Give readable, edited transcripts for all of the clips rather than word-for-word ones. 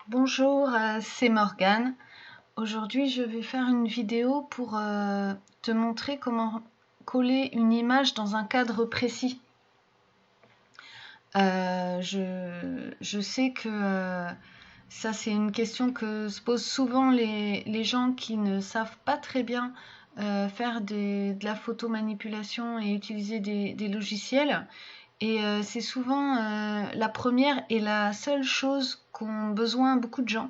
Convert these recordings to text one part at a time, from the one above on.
Bonjour, c'est Morgane. Aujourd'hui, je vais faire une vidéo pour te montrer comment coller une image dans un cadre précis. Je sais que ça, c'est une question que se posent souvent les gens qui ne savent pas très bien faire de la photomanipulation et utiliser des logiciels. Et c'est souvent la première et la seule chose qu'ont besoin beaucoup de gens.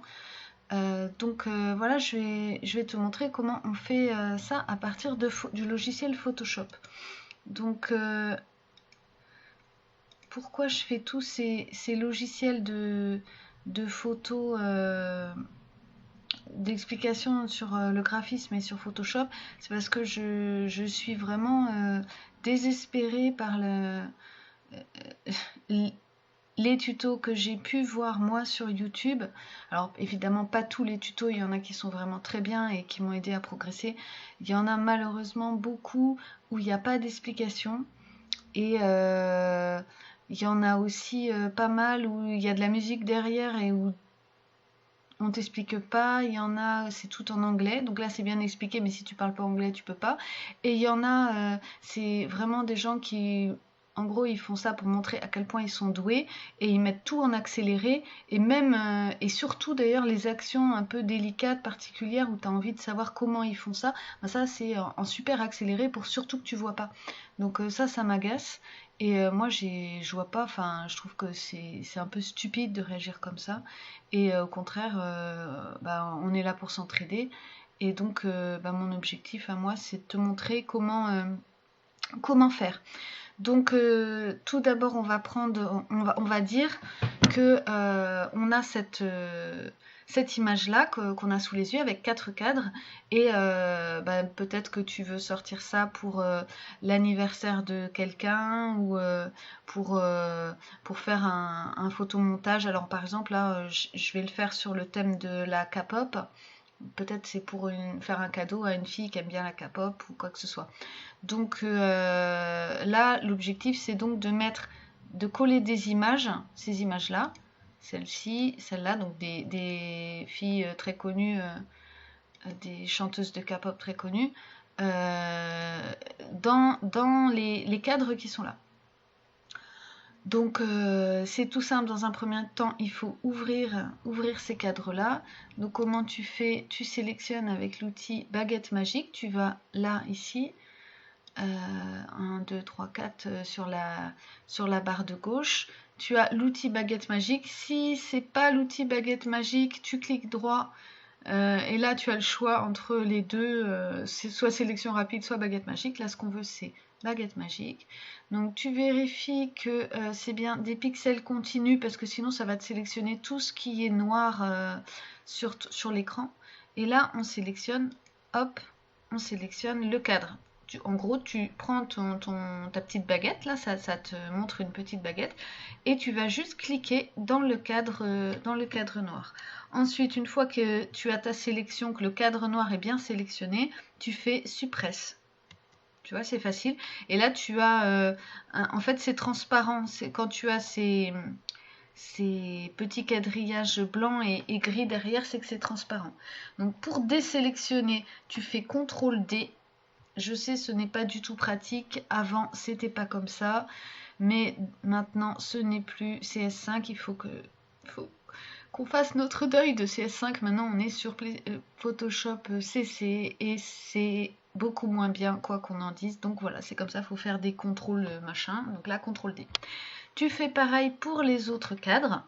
Voilà, je vais te montrer comment on fait ça à partir du logiciel Photoshop. Donc, pourquoi je fais tous ces logiciels de photos, d'explication sur le graphisme et sur Photoshop? C'est parce que je suis vraiment désespérée par les tutos que j'ai pu voir moi sur YouTube. Alors évidemment pas tous les tutos, il y en a qui sont vraiment très bien et qui m'ont aidé à progresser. Il y en a malheureusement beaucoup où il n'y a pas d'explication et il y en a aussi pas mal où il y a de la musique derrière et où on t'explique pas. Il y en a, c'est tout en anglais, donc là c'est bien expliqué, mais si tu parles pas anglais, tu peux pas. Et il y en a, c'est vraiment des gens qui, en gros, ils font ça pour montrer à quel point ils sont doués et ils mettent tout en accéléré et même et surtout d'ailleurs les actions un peu délicates, particulières où tu as envie de savoir comment ils font ça, ben ça c'est en super accéléré pour surtout que tu vois pas. Donc ça m'agace et moi je vois pas, enfin je trouve que c'est un peu stupide de réagir comme ça et au contraire bah, on est là pour s'entraider et donc bah, mon objectif à moi c'est de te montrer comment faire. Donc tout d'abord on va dire que on a cette image là qu'on a sous les yeux avec 4 cadres et bah, peut-être que tu veux sortir ça pour l'anniversaire de quelqu'un ou pour faire un photomontage. Alors par exemple là je vais le faire sur le thème de la K-pop. Peut-être c'est pour faire un cadeau à une fille qui aime bien la K-pop ou quoi que ce soit. Donc là, l'objectif, c'est donc de coller des images, ces images-là, celle-ci, celle-là, donc des filles très connues, des chanteuses de K-pop très connues, dans les cadres qui sont là. Donc c'est tout simple, dans un premier temps, il faut ouvrir ces cadres-là. Donc comment tu fais? Tu sélectionnes avec l'outil baguette magique, tu vas là, ici, 1, 2, 3, 4 sur la barre de gauche. Tu as l'outil baguette magique. Si c'est pas l'outil baguette magique, tu cliques droit et là tu as le choix entre les deux, c'est soit sélection rapide, soit baguette magique. Là ce qu'on veut c'est baguette magique. Donc tu vérifies que c'est bien des pixels continus parce que sinon ça va te sélectionner tout ce qui est noir sur l'écran. Et là on sélectionne, hop, on sélectionne le cadre. En gros, tu prends ta petite baguette, là, ça te montre une petite baguette, et tu vas juste cliquer dans le cadre noir. Ensuite, une fois que tu as ta sélection, que le cadre noir est bien sélectionné, tu fais suppresse. Tu vois, c'est facile. Et là, tu as, en fait, c'est transparent. C'est quand tu as ces petits quadrillages blancs et gris derrière, c'est que c'est transparent. Donc, pour désélectionner, tu fais CTRL D. Je sais, ce n'est pas du tout pratique. Avant, c'était pas comme ça. Mais maintenant, ce n'est plus CS5. Il faut qu'on fasse notre deuil de CS5. Maintenant, on est sur Photoshop CC et c'est beaucoup moins bien, quoi qu'on en dise. Donc voilà, c'est comme ça. Il faut faire des contrôles machin. Donc là, CTRL D. Tu fais pareil pour les autres cadres.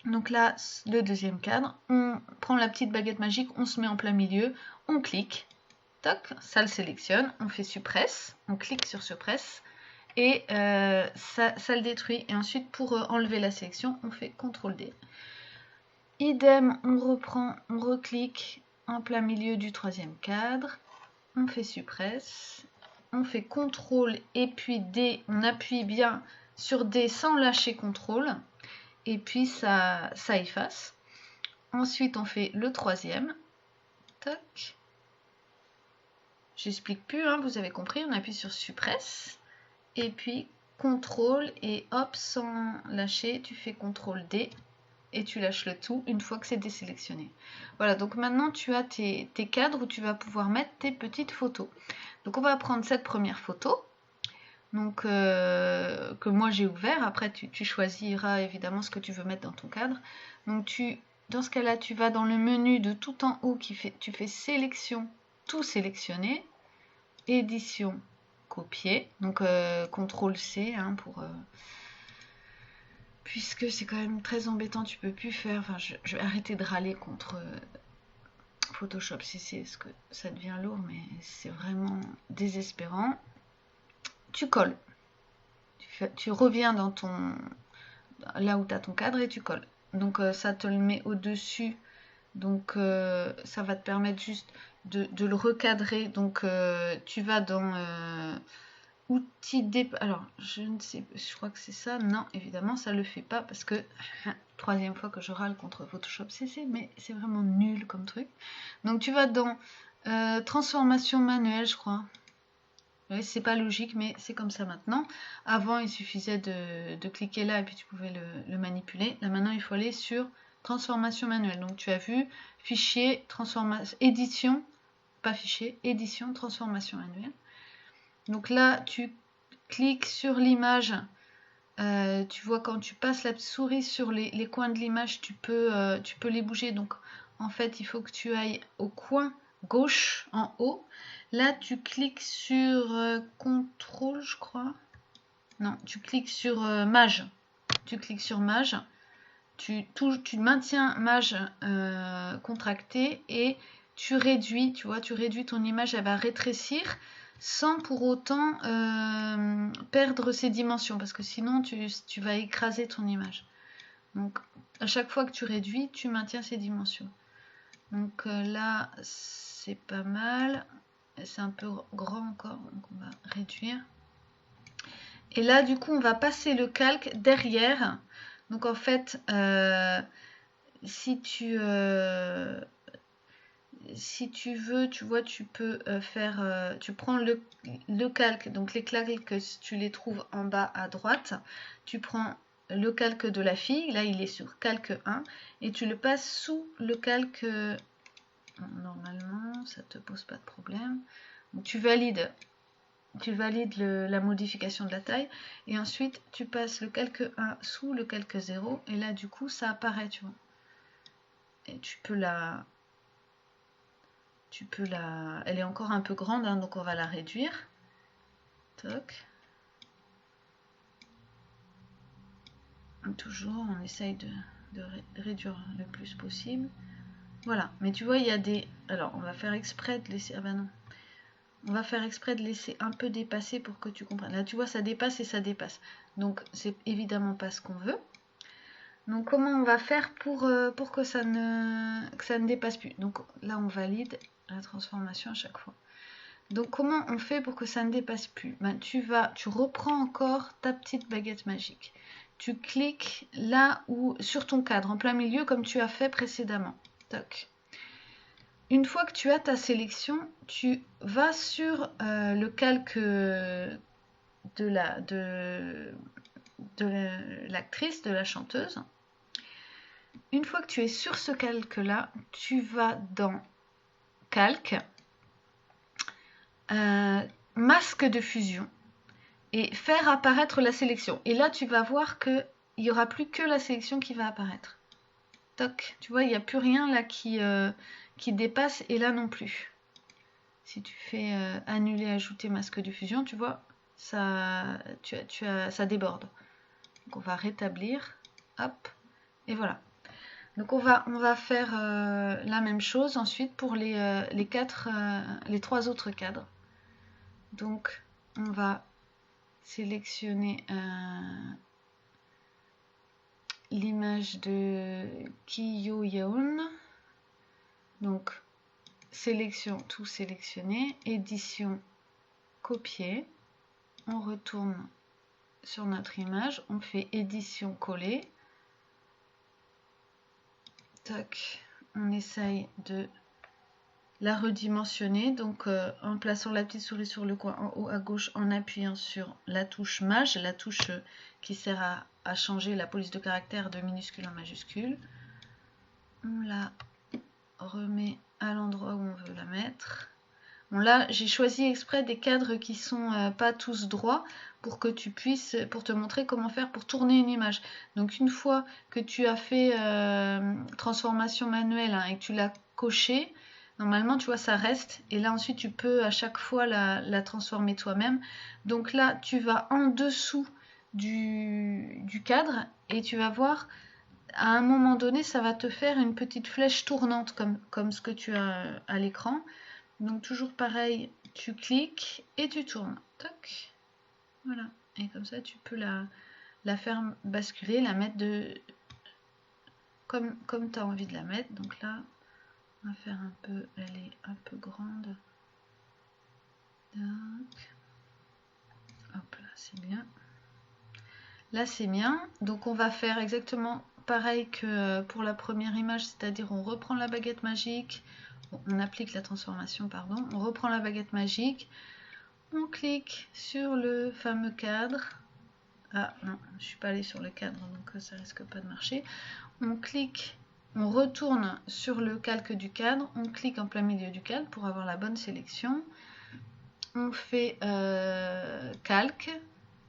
Donc là, le deuxième cadre, on prend la petite baguette magique, on se met en plein milieu, on clique. Toc, ça le sélectionne, on fait suppresse, on clique sur suppresse et ça le détruit. Et ensuite, pour enlever la sélection, on fait CTRL D. Idem, on reprend, on reclique en plein milieu du troisième cadre, on fait suppresse, on fait CTRL et puis D, on appuie bien sur D sans lâcher CTRL et puis ça efface. Ensuite, on fait le troisième, toc. J'explique plus, hein, vous avez compris, on appuie sur suppresse et puis CTRL et hop, sans lâcher, tu fais CTRL D et tu lâches le tout une fois que c'est désélectionné. Voilà, donc maintenant tu as tes cadres où tu vas pouvoir mettre tes petites photos. Donc on va prendre cette première photo, donc que moi j'ai ouvert. Après tu choisiras évidemment ce que tu veux mettre dans ton cadre. Donc dans ce cas-là, tu vas dans le menu de tout en haut tu fais sélection, tout sélectionner, édition, copier, donc CTRL C pour puisque c'est quand même très embêtant, tu peux plus faire, enfin je vais arrêter de râler contre Photoshop CC parce que ça devient lourd, mais c'est vraiment désespérant. Tu colles, tu reviens dans là où tu as ton cadre et tu colles. Donc ça te le met au-dessus, donc ça va te permettre juste de le recadrer. Donc tu vas dans outils alors je ne sais, je crois que c'est ça. Non, évidemment ça le fait pas parce que troisième fois que je râle contre Photoshop CC, mais c'est vraiment nul comme truc. Donc tu vas dans transformation manuelle, je crois. Oui, c'est pas logique, mais c'est comme ça maintenant. Avant, il suffisait de cliquer là et puis tu pouvais le manipuler. Là maintenant, il faut aller sur transformation manuelle. Donc tu as vu fichier, transformation, édition, pas fichier, édition, transformation manuelle. Donc là, tu cliques sur l'image. Tu vois, quand tu passes la souris sur les coins de l'image, tu peux les bouger. Donc en fait, il faut que tu ailles au coin gauche en haut. Là, tu cliques sur CTRL, je crois. Non, tu cliques sur Mage. Tu cliques sur Mage. Tu maintiens Mage contracté et tu réduis. Tu vois, tu réduis ton image, elle va rétrécir sans pour autant perdre ses dimensions, parce que sinon tu vas écraser ton image. Donc à chaque fois que tu réduis, tu maintiens ses dimensions. Donc là c'est pas mal, c'est un peu grand encore, donc on va réduire. Et là du coup on va passer le calque derrière. Donc en fait si tu veux, tu vois, tu peux faire, tu prends le calque, donc les calques, tu les trouves en bas à droite, tu prends le calque de la fille, là il est sur calque 1, et tu le passes sous le calque, normalement ça te pose pas de problème, donc tu valides la modification de la taille, et ensuite tu passes le calque 1 sous le calque 0, et là du coup ça apparaît, tu vois, et tu peux elle est encore un peu grande, donc on va la réduire. Toc. Toujours, on essaye de réduire le plus possible. Voilà, mais tu vois, il y a des... Alors, on va faire exprès de laisser... Ah ben non. On va faire exprès de laisser un peu dépasser pour que tu comprennes. Là, tu vois, ça dépasse et ça dépasse. Donc, c'est évidemment pas ce qu'on veut. Donc, comment on va faire pour que ça ne dépasse plus? Donc, là, on valide la transformation à chaque fois. Donc comment on fait pour que ça ne dépasse plus? Tu reprends encore ta petite baguette magique. Tu cliques là où sur ton cadre, en plein milieu, comme tu as fait précédemment. Toc. Une fois que tu as ta sélection, tu vas sur le calque de l'actrice, de la chanteuse. Une fois que tu es sur ce calque-là, tu vas dans calque, masque de fusion, et faire apparaître la sélection. Et là, tu vas voir qu'il n'y aura plus que la sélection qui va apparaître. Toc, tu vois, il n'y a plus rien là qui dépasse, et là non plus. Si tu fais annuler, ajouter masque de fusion, tu vois, ça déborde. Donc on va rétablir, hop, et voilà. Donc on va faire la même chose ensuite pour les 3 autres cadres. Donc on va sélectionner l'image de Kiyo Yaon. Donc sélection, tout sélectionner, édition, copier. On retourne sur notre image, on fait édition, coller. Tac, on essaye de la redimensionner. Donc en plaçant la petite souris sur le coin en haut à gauche, en appuyant sur la touche Maj, la touche qui sert à changer la police de caractère de minuscule en majuscule. On la remet à l'endroit où on veut la mettre. Bon, là, j'ai choisi exprès des cadres qui sont pas tous droits pour que tu puisses, pour te montrer comment faire pour tourner une image. Donc une fois que tu as fait transformation manuelle hein, et que tu l'as coché, normalement tu vois ça reste et là ensuite tu peux à chaque fois la transformer toi-même. Donc là tu vas en dessous du cadre et tu vas voir à un moment donné ça va te faire une petite flèche tournante comme ce que tu as à l'écran. Donc toujours pareil, tu cliques et tu tournes. Toc. Voilà. Et comme ça, tu peux la faire basculer, la mettre comme tu as envie de la mettre. Donc là, on va faire un peu, elle est un peu grande. Donc, hop là, c'est bien. Là, c'est bien. Donc on va faire exactement pareil que pour la première image, c'est-à-dire on reprend la baguette magique. On applique la transformation, pardon. On reprend la baguette magique. On clique sur le fameux cadre. Ah non, je ne suis pas allée sur le cadre, donc ça risque pas de marcher. On clique, on retourne sur le calque du cadre, on clique en plein milieu du cadre pour avoir la bonne sélection. On fait calque,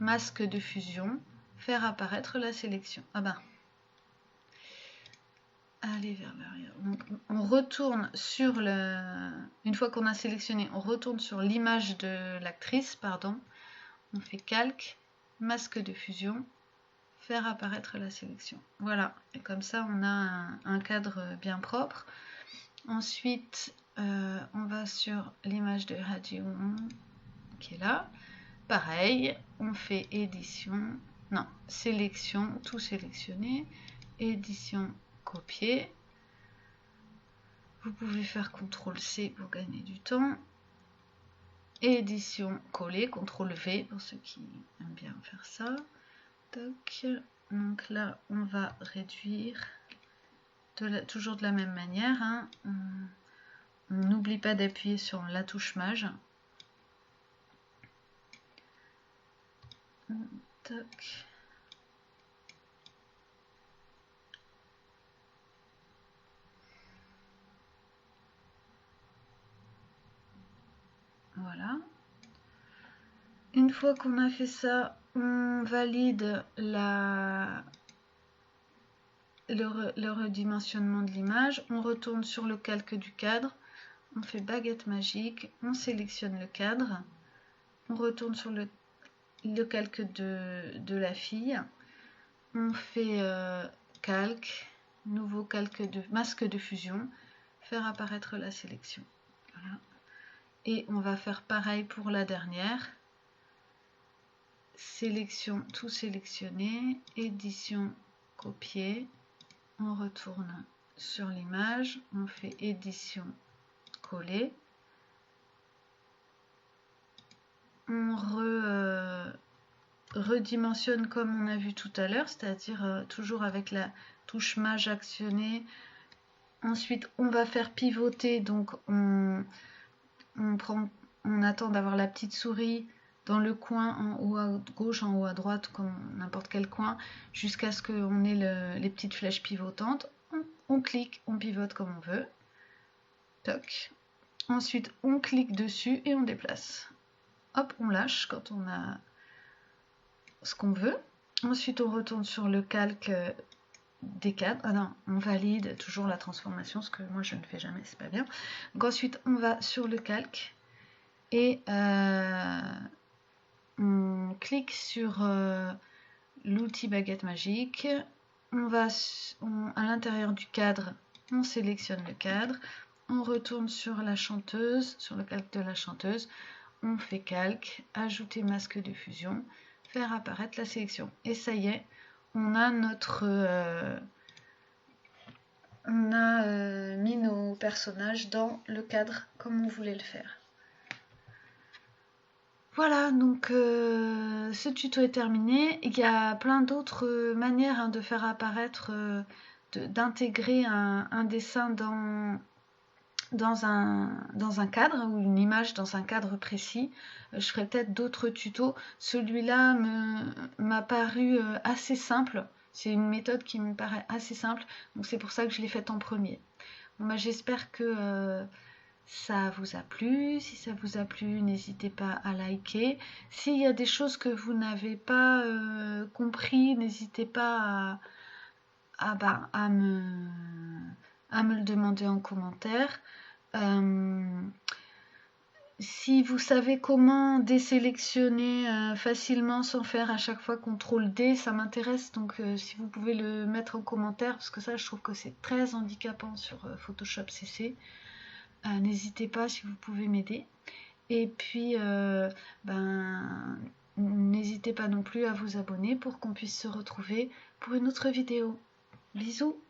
masque de fusion, faire apparaître la sélection. Ah ben, allez vers l'arrière. Donc on retourne sur le... Une fois qu'on a sélectionné, on retourne sur l'image de l'actrice, pardon. On fait calque, masque de fusion, faire apparaître la sélection. Voilà, et comme ça on a un cadre bien propre. Ensuite, on va sur l'image de Ha-Ji-won qui est là. Pareil, on fait édition, non, sélection, tout sélectionner, édition, copier. Vous pouvez faire CTRL-C pour gagner du temps. Édition, coller, CTRL-V pour ceux qui aiment bien faire ça. Toc. Donc là, on va réduire toujours de la même manière. Hein. On n'oublie pas d'appuyer sur la touche Maj. Toc. Voilà. Une fois qu'on a fait ça, on valide le redimensionnement de l'image. On retourne sur le calque du cadre. On fait baguette magique. On sélectionne le cadre. On retourne sur le calque de la fille. On fait calque, nouveau calque de masque de fusion, faire apparaître la sélection. Voilà. Et on va faire pareil pour la dernière. Sélection, tout sélectionner, édition, copier. On retourne sur l'image, on fait édition, coller. On redimensionne comme on a vu tout à l'heure, c'est-à-dire toujours avec la touche Maj actionnée. Ensuite, on va faire pivoter, donc on attend d'avoir la petite souris dans le coin en haut à gauche, en haut à droite, comme n'importe quel coin, jusqu'à ce qu'on ait les petites flèches pivotantes. On clique, on pivote comme on veut. Toc. Ensuite, on clique dessus et on déplace. Hop, on lâche quand on a ce qu'on veut. Ensuite, on retourne sur le calque des cadres. Ah non, on valide toujours la transformation, ce que moi je ne fais jamais, c'est pas bien. Donc ensuite, on va sur le calque et on clique sur l'outil baguette magique. On va à l'intérieur du cadre, on sélectionne le cadre. On retourne sur la chanteuse, sur le calque de la chanteuse. On fait calque, ajouter masque de fusion, faire apparaître la sélection. Et ça y est, on a mis nos personnages dans le cadre comme on voulait le faire. Voilà, donc ce tuto est terminé. Il y a plein d'autres manières de faire apparaître, d'intégrer un dessin dans un cadre ou une image dans un cadre précis. Je ferai peut-être d'autres tutos. Celui-là m'a paru assez simple. C'est une méthode qui me paraît assez simple, donc c'est pour ça que je l'ai faite en premier. Bon, bah, j'espère que ça vous a plu. Si ça vous a plu, n'hésitez pas à liker. S'il y a des choses que vous n'avez pas compris, n'hésitez pas à me le demander en commentaire. Si vous savez comment désélectionner facilement sans faire à chaque fois CTRL D, ça m'intéresse. Donc si vous pouvez le mettre en commentaire, parce que ça je trouve que c'est très handicapant sur Photoshop CC. N'hésitez pas si vous pouvez m'aider. Et puis n'hésitez pas non plus à vous abonner pour qu'on puisse se retrouver pour une autre vidéo. Bisous!